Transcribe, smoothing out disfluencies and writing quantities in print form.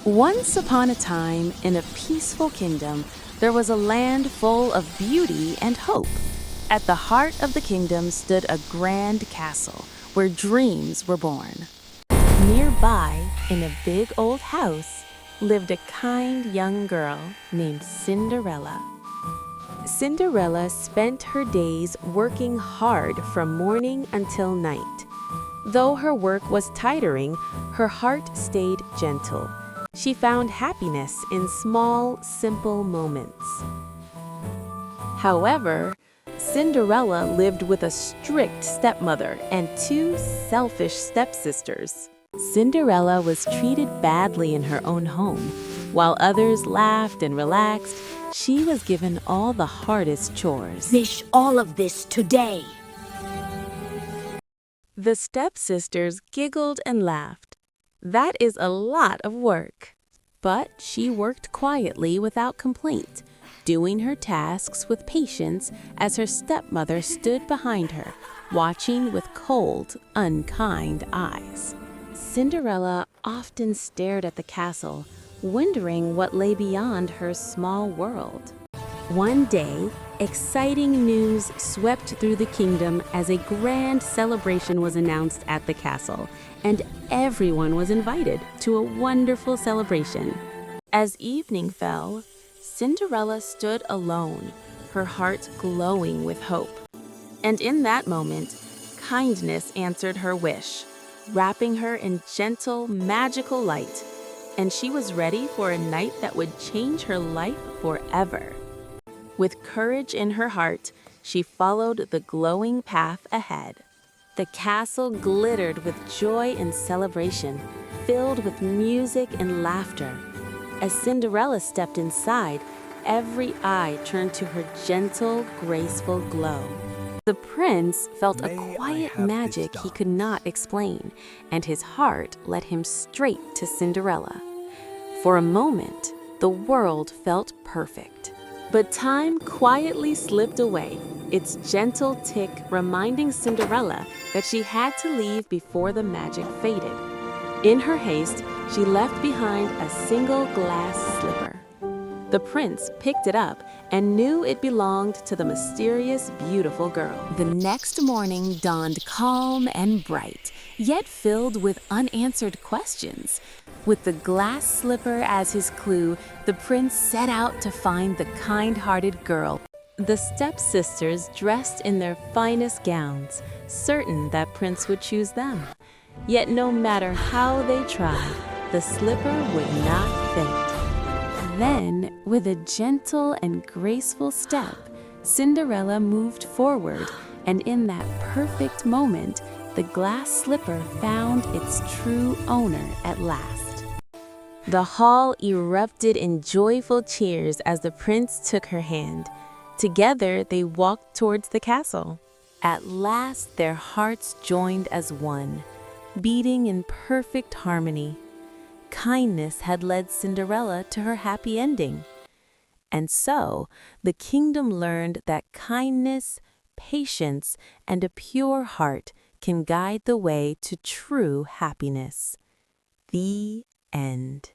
Once upon a time, in a peaceful kingdom, there was a land full of beauty and hope. At the heart of the kingdom stood a grand castle where dreams were born. Nearby, in a big old house, lived a kind young girl named Cinderella. Cinderella spent her days working hard from morning until night. Though her work was tiring, her heart stayed gentle. She found happiness in small, simple moments. However, Cinderella lived with a strict stepmother and two selfish stepsisters. Cinderella was treated badly in her own home. While others laughed and relaxed, she was given all the hardest chores. Finish all of this today. The stepsisters giggled and laughed. That is a lot of work. But she worked quietly without complaint, doing her tasks with patience as her stepmother stood behind her, watching with cold, unkind eyes. Cinderella often stared at the castle, wondering what lay beyond her small world. One day, exciting news swept through the kingdom as a grand celebration was announced at the castle, and everyone was invited to a wonderful celebration. As evening fell, Cinderella stood alone, her heart glowing with hope. And in that moment, kindness answered her wish, wrapping her in gentle, magical light, and she was ready for a night that would change her life forever. With courage in her heart, she followed the glowing path ahead. The castle glittered with joy and celebration, filled with music and laughter. As Cinderella stepped inside, every eye turned to her gentle, graceful glow. The prince felt a quiet magic he could not explain, and his heart led him straight to Cinderella. For a moment, the world felt perfect. But time quietly slipped away, its gentle tick reminding Cinderella that she had to leave before the magic faded. In her haste, she left behind a single glass slipper. The prince picked it up and knew it belonged to the mysterious, beautiful girl. The next morning dawned calm and bright, yet filled with unanswered questions. With the glass slipper as his clue, the prince set out to find the kind-hearted girl. The stepsisters dressed in their finest gowns, certain that Prince would choose them. Yet no matter how they tried, the slipper would not fit. Then, with a gentle and graceful step, Cinderella moved forward, and in that perfect moment, the glass slipper found its true owner at last. The hall erupted in joyful cheers as the prince took her hand. Together, they walked towards the castle. At last, their hearts joined as one, beating in perfect harmony. Kindness had led Cinderella to her happy ending. And so, the kingdom learned that kindness, patience, and a pure heart can guide the way to true happiness. The end.